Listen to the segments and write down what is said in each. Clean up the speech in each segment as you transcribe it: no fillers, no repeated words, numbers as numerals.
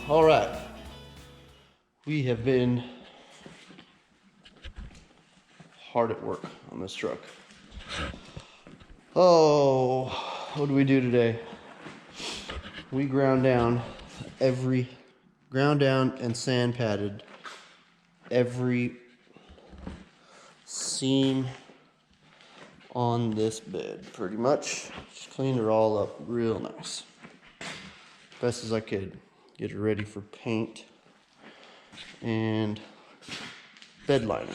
All right, we have been hard at work on this truck. Oh, what did we do today? We ground down and sand padded every seam on this bed, pretty much. Just cleaned her all up real nice. Best as I could. Get her ready for paint and bed liner.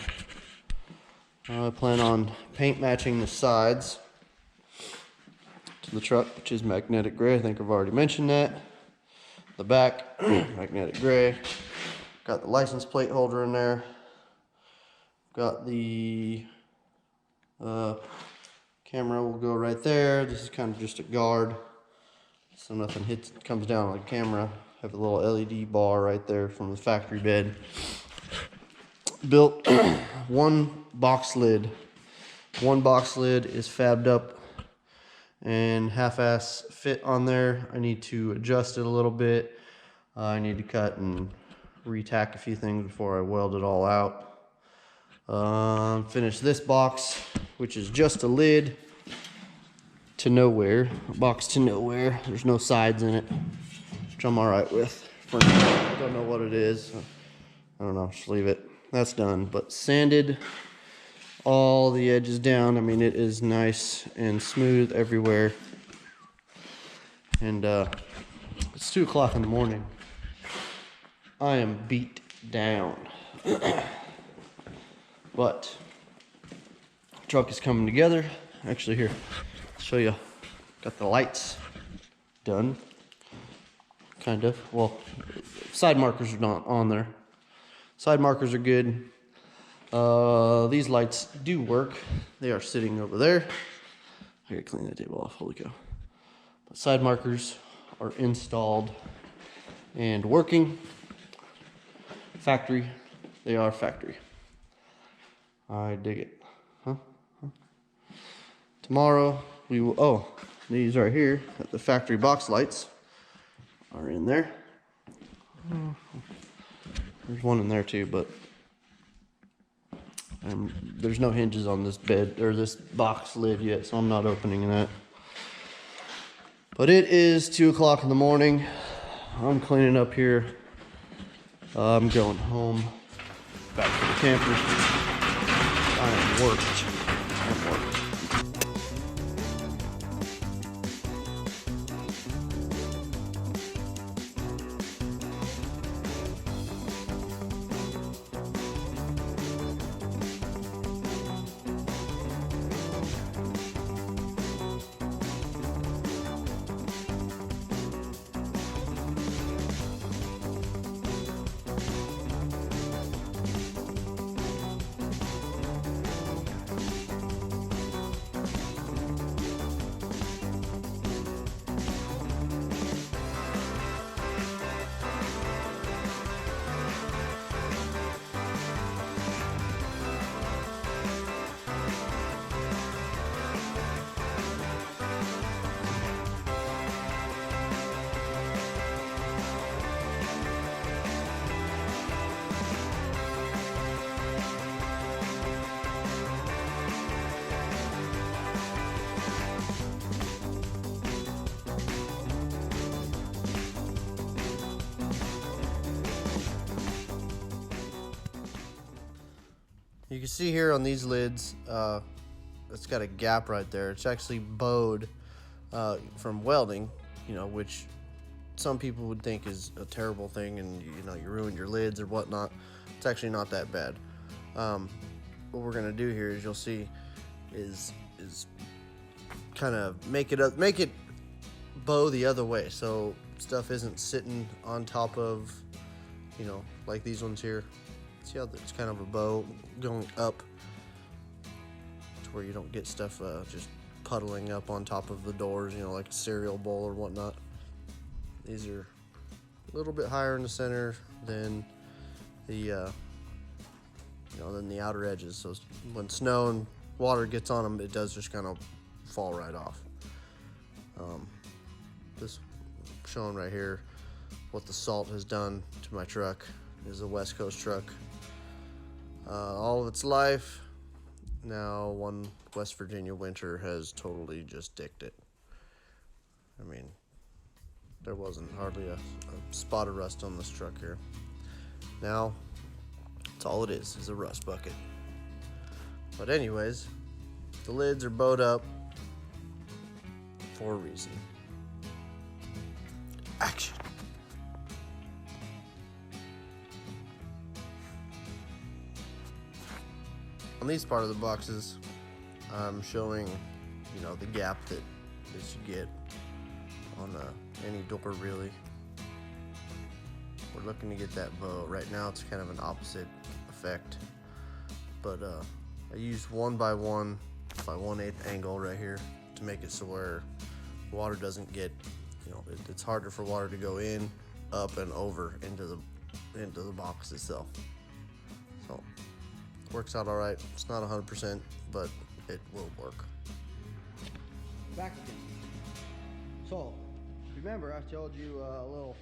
I plan on paint matching the sides to the truck, which is magnetic gray. I think I've already mentioned that. The back, magnetic gray. Got the license plate holder in there. Got the camera will go right there. This is kind of just a guard, so nothing comes down on the camera. Have a little LED bar right there from the factory bed. Built one box lid. One box lid is fabbed up and half-ass fit on there. I need to adjust it a little bit. I need to cut and re-tack a few things before I weld it all out. Finish this box, which is just a lid to nowhere, a box to nowhere. There's no sides in it, which I'm all right with. For now, don't know what it is. I don't know, just leave it. That's done, but sanded all the edges down. I mean, it is nice and smooth everywhere. And it's 2 o'clock in the morning. I am beat down. But truck is coming together. Actually, here, I'll show you. Got the lights done, kind of. Well, side markers are not on there. Side markers are good. These lights do work. They are sitting over there. I gotta clean that table off. Holy cow! But side markers are installed and working. Factory. They are factory. I dig it. Huh? Tomorrow we will. Oh, these right here, the factory box lights are in there. There's one in there too, but there's no hinges on this bed or this box lid yet, so I'm not opening that. But it is 2 o'clock in the morning. I'm cleaning up here. I'm going home, back to the camper. I am worked. I'm worked. You can see here on these lids, it's got a gap right there. It's actually bowed from welding, you know, which some people would think is a terrible thing and, you know, you ruined your lids or whatnot. It's actually not that bad. What we're gonna do here is you'll see is kind of make it bow the other way, so stuff isn't sitting on top of, you know, like these ones here. See how it's kind of a bow going up to where you don't get stuff just puddling up on top of the doors, you know, like a cereal bowl or whatnot. These are a little bit higher in the center than the than the outer edges. So when snow and water gets on them, it does just kind of fall right off. This showing right here, what the salt has done to my truck. It is a West Coast truck. All of its life. Now one West Virginia winter has totally just dicked it. I mean, there wasn't hardly a spot of rust on this truck here. Now, that's all it is a rust bucket. But anyways, the lids are bowed up for a reason. Action. On these part of the boxes, I'm showing, the gap that you get on any door really. We're looking to get that bow. Right now it's kind of an opposite effect, but I used 1 by 1 by 1/8 angle right here to make it so where water doesn't get, it's harder for water to go in, up, and over into the box itself. So works out all right. It's not 100%, but it will work. Back again. So remember I told you a little,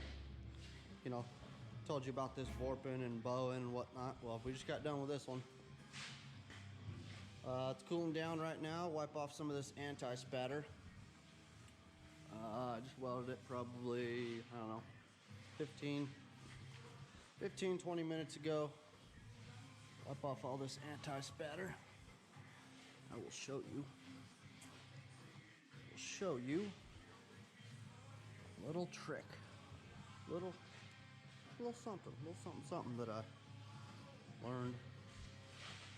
told you about this warping and bowing and whatnot. Well, we just got done with this one. It's cooling down right now. Wipe off some of this anti-spatter. I just welded it probably, 15-20 minutes ago. Wipe off all this anti-spatter. I will show you. A little trick. Little something that I learned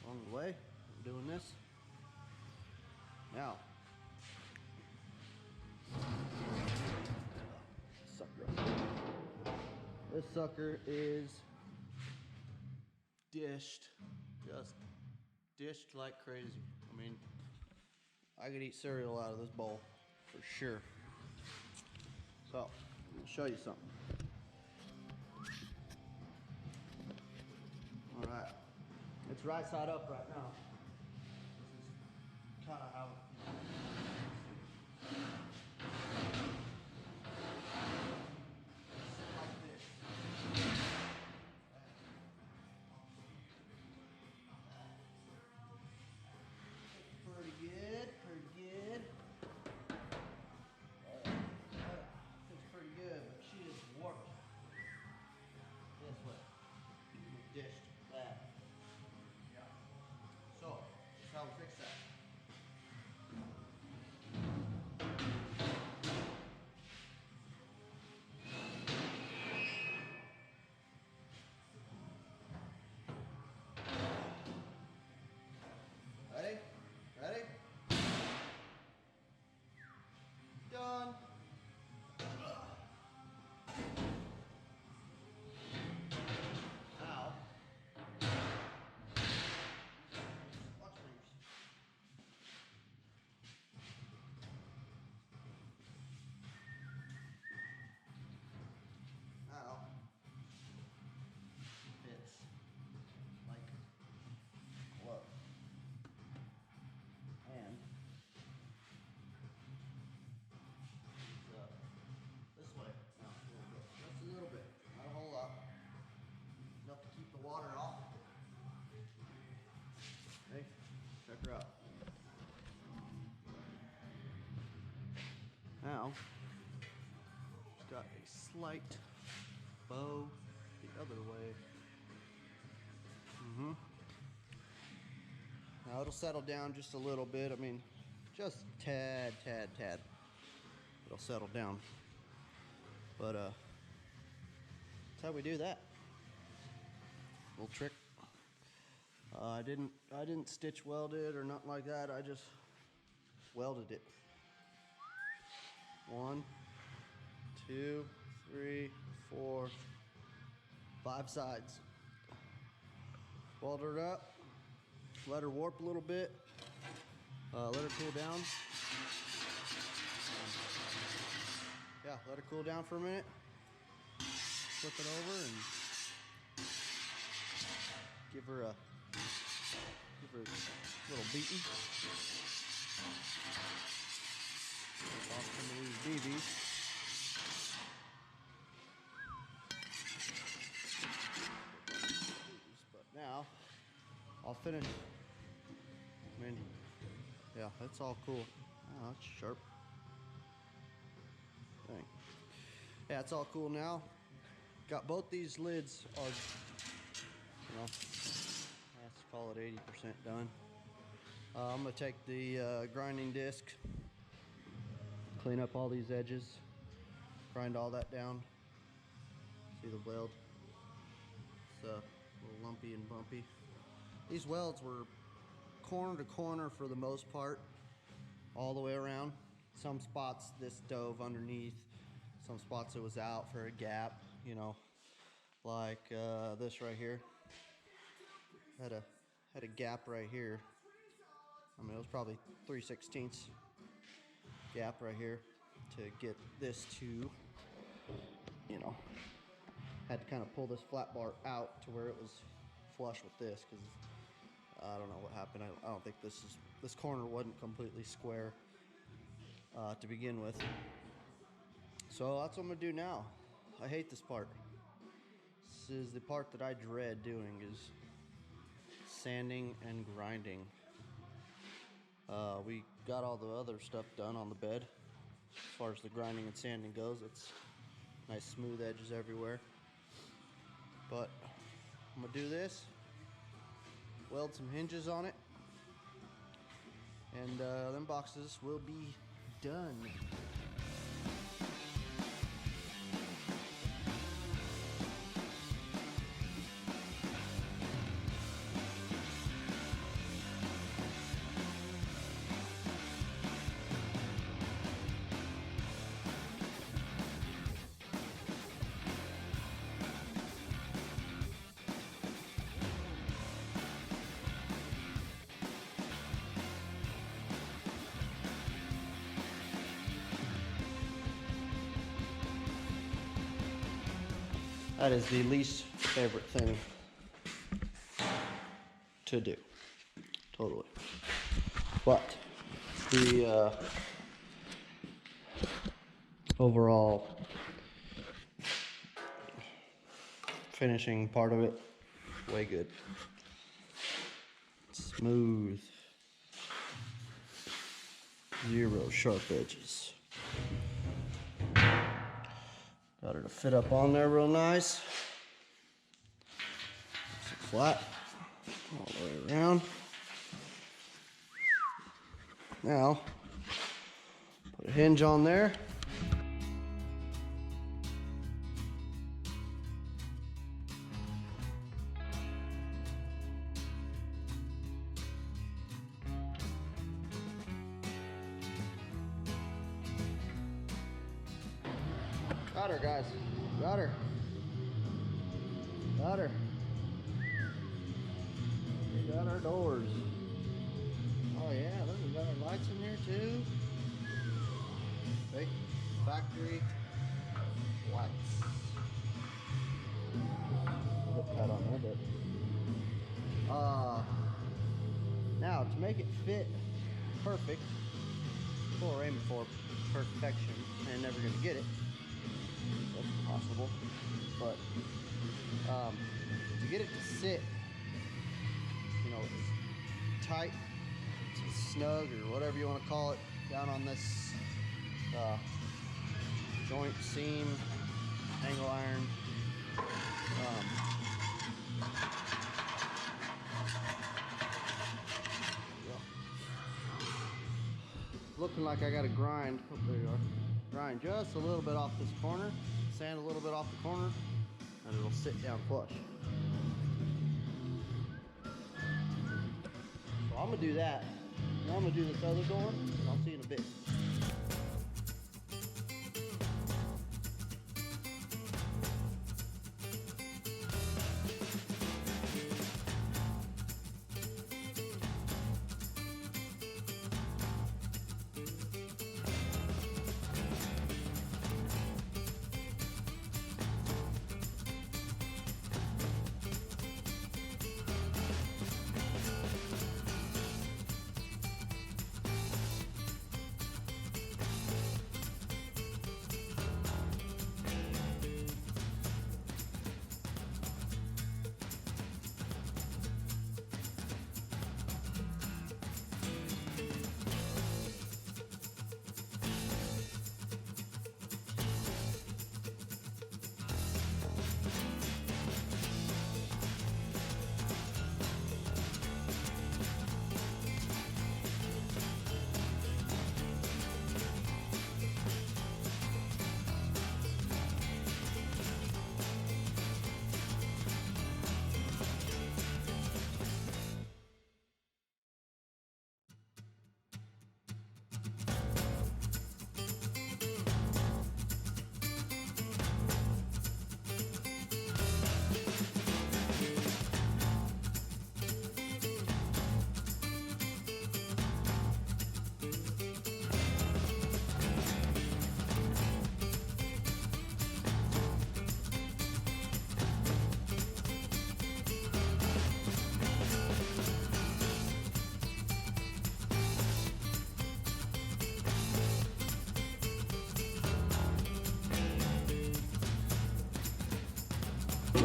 along the way doing this. Now, this sucker is dished, just dished like crazy. I mean, I could eat cereal out of this bowl for sure. So, I'll show you something. Alright, it's right side up right now. This is kind of how like this. Pretty good. It's pretty good, but she is warped. This way. Dished that. So, that's how we fix that. Ready? Done. Now, watch fingers. Now, fits like a glove. And this way. Now, just a little bit, not a whole lot. Enough to keep the water off. Okay, check her out. Now, it's got a slight bow the other way. Now it'll settle down just a little bit. I mean, just tad. It'll settle down. But that's how we do that. Little trick. I didn't stitch weld it or nothing like that. I just welded it. 1, 2, 3, 4, 5 sides. Weld her up. Let her warp a little bit. Let her cool down. Let her cool down for a minute. Flip it over and give her a little beating. Off some of these BBs. I'll finish. I mean, yeah, that's all cool. Oh, that's sharp. Dang. Yeah, it's all cool now. Got both these lids are, you know, let's call it 80% done. I'm gonna take the grinding disc, clean up all these edges, grind all that down. See the weld? It's a little lumpy and bumpy. These welds were corner to corner for the most part, all the way around. Some spots this dove underneath, some spots it was out for a gap, you know, like this right here. Had a gap right here. I mean, it was probably 3/16 gap right here to get this to, you know, had to kind of pull this flat bar out to where it was flush with this, because I don't know what happened. I don't think this corner wasn't completely square to begin with. So that's what I'm gonna do now. I hate this part. This is the part that I dread doing, is sanding and grinding. We got all the other stuff done on the bed. As far as the grinding and sanding goes, it's nice smooth edges everywhere. But I'm gonna do this, weld some hinges on it, and them boxes will be done. That is the least favorite thing to do, totally. But the overall finishing part of it, way good. Smooth, zero sharp edges. Got her to fit up on there real nice. Nice and flat all the way around. Now, put a hinge on there. Got her, guys. Got her. Got her. We got our doors. Oh yeah, look, we got our lights in here too. Big factory lights. Put that on there, but now to make it fit perfect, that's what we're aiming for, perfection, and never gonna get it. That's possible, but to get it to sit, you know, tight, snug, or whatever you want to call it, down on this joint, seam, angle iron. Looking like I got to grind. Oh, there you are. Grind just a little bit off this corner, sand a little bit off the corner, and it'll sit down flush. So I'm gonna do that. Now I'm gonna do this other door, and I'll see you in a bit.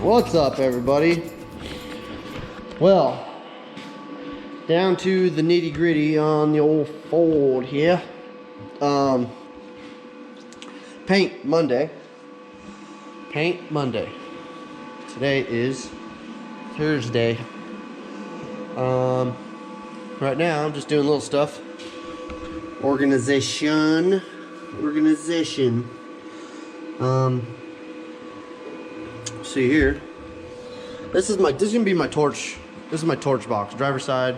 What's up, everybody? Well, down to the nitty gritty on the old Ford here. Paint Monday. Paint Monday. Today is Thursday. Right now I'm just doing little stuff. Organization. See here. This is gonna be my torch. This is my torch box. Driver's side.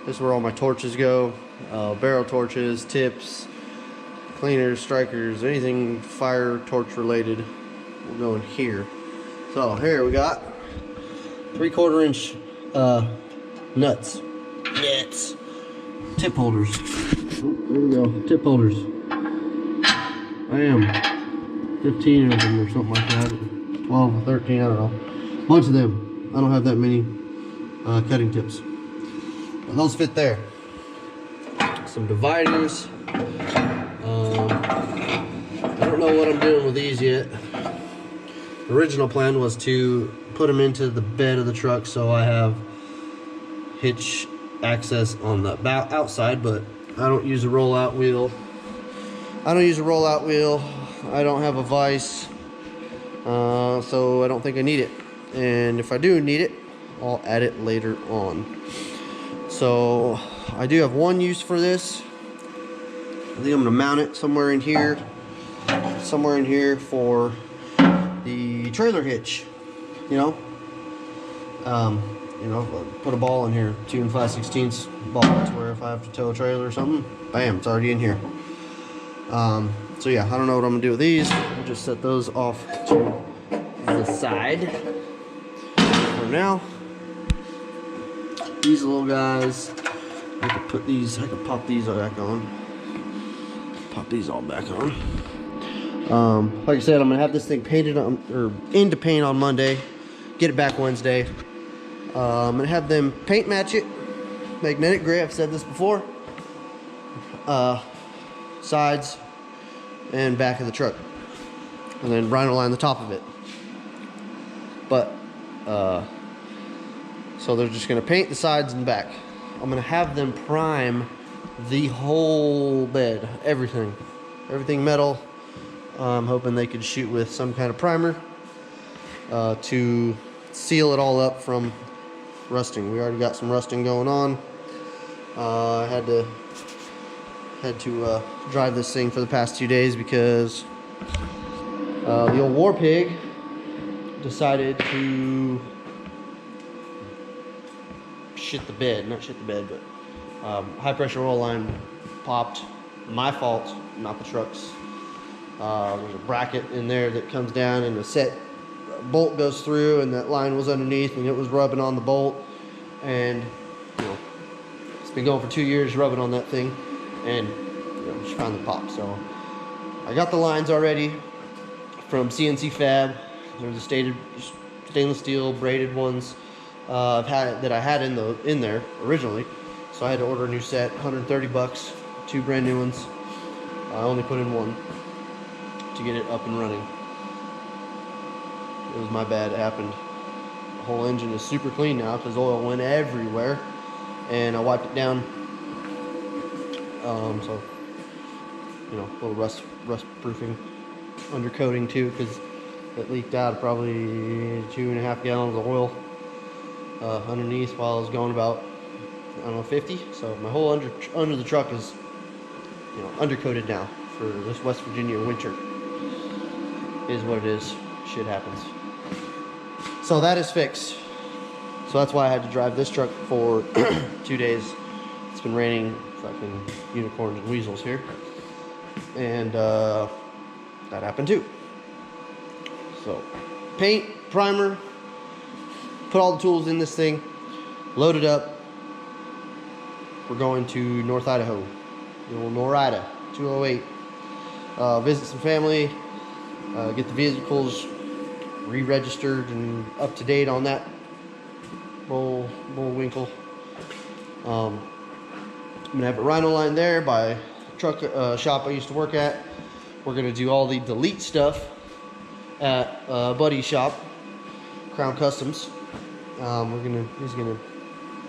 This is where all my torches go. Barrel torches, tips, cleaners, strikers, anything fire torch related will go in here. So here we got 3/4 inch nuts. Tip holders. Oh, there we go. Tip holders. I am 15 of them or something like that. 12 or 13, I don't know. Bunch of them. I don't have that many cutting tips. But those fit there. Some dividers. I don't know what I'm doing with these yet. The original plan was to put them into the bed of the truck so I have hitch access on the outside, but I don't use a rollout wheel. I don't have a vise, so I don't think I need it. And if I do need it, I'll add it later on. So I do have one use for this. I think I'm gonna mount it somewhere in here for the trailer hitch. Put a ball in here, 2 5/16 ball, to where if I have to tow a trailer or something, bam, it's already in here. So yeah, I don't know what I'm gonna do with these. I'll just set those off to the side for now. These little guys, I could pop these back on. Pop these all back on. Like I said, I'm gonna have this thing painted on, or into paint on Monday. Get it back Wednesday. I'm gonna have them paint match it, magnetic gray. I've said this before. Sides and back of the truck, and then rhino line the top of it. But so they're just gonna paint the sides and back. I'm gonna have them prime the whole bed, everything metal. I'm hoping they could shoot with some kind of primer to seal it all up from rusting. We already got some rusting going on. I had to drive this thing for the past 2 days because the old war pig decided to not shit the bed, but high pressure oil line popped. My fault, not the truck's. There's a bracket in there that comes down and the set bolt goes through, and that line was underneath and it was rubbing on the bolt, and it's been going for 2 years rubbing on that thing, and just finally popped. So I got the lines already from CNC Fab. They're the stainless steel braided ones I had in there originally, so I had to order a new set, $130, 2 brand new ones. I only put in one to get it up and running. It was my bad, it happened. The whole engine is super clean now because oil went everywhere, and I wiped it down. So a little rust proofing, undercoating too, because it leaked out probably 2.5 gallons of oil underneath while I was going about 50. So my whole under the truck is undercoated now for this West Virginia winter. Is what it is. Shit happens. So that is fixed. So that's why I had to drive this truck for 2 days. It's been raining fucking unicorns and weasels here, and that happened too. So paint, primer, put all the tools in this thing, load it up. We're going to North Idaho, Norida 208. Visit some family, get the vehicles re-registered and up to date on that Bullwinkle. I'm gonna have a rhino line there by truck shop I used to work at. We're gonna do all the delete stuff at Buddy's shop, Crown Customs. He's gonna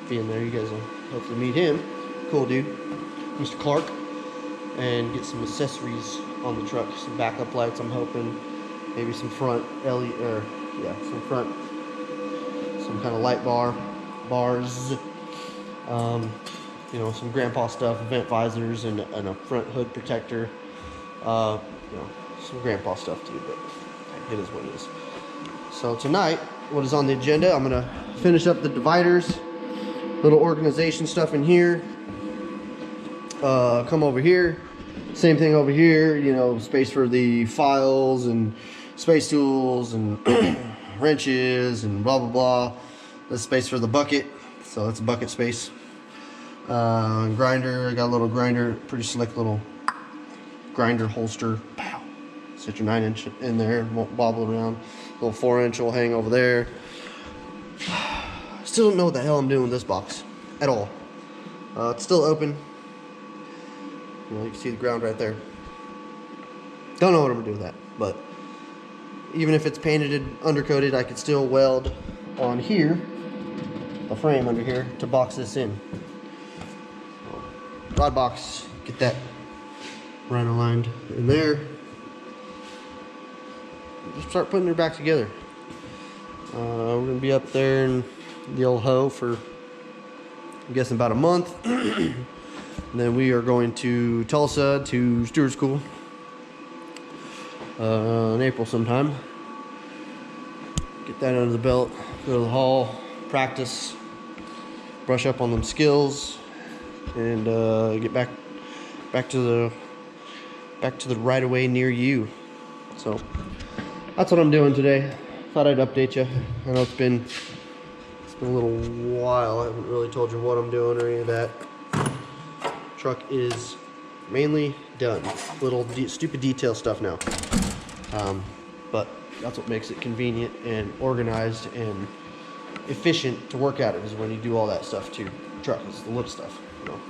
be in there. You guys will hopefully meet him. Cool dude, Mr. Clark. And get some accessories on the truck. Some backup lights, I'm hoping. Maybe some front LED, some kind of light bars. You know, some grandpa stuff, vent visors, and a front hood protector. You know, some grandpa stuff too, but it is what it is. So tonight, what is on the agenda? I'm gonna finish up the dividers, little organization stuff in here. Come over here, same thing over here. You know, space for the files and space tools and wrenches and blah blah blah. There's space for the bucket, so that's a bucket space. Grinder, I got a little grinder, pretty slick little grinder holster. Pow. Set your 9-inch in there, won't wobble around. Little 4-inch will hang over there. Still don't know what the hell I'm doing with this box at all. It's still open. You know, you can see the ground right there. Don't know what I'm gonna do with that, but even if it's painted and undercoated, I could still weld on here, a frame under here, to box this in. Rod box, get that right aligned in there. Just start putting her back together. We're gonna be up there in the old hoe for, I'm guessing, about a month. And then we are going to Tulsa to steward school in April sometime. Get that under the belt, go to the hall, practice, brush up on them skills, and get back to the right of way near you. So that's what I'm doing today. Thought I'd update you. I know it's been a little while. I haven't really told you what I'm doing or any of that. Truck is mainly done. Little stupid detail stuff now, but that's what makes it convenient and organized and efficient to work at it, is when you do all that stuff to truck. It's the little stuff, you know.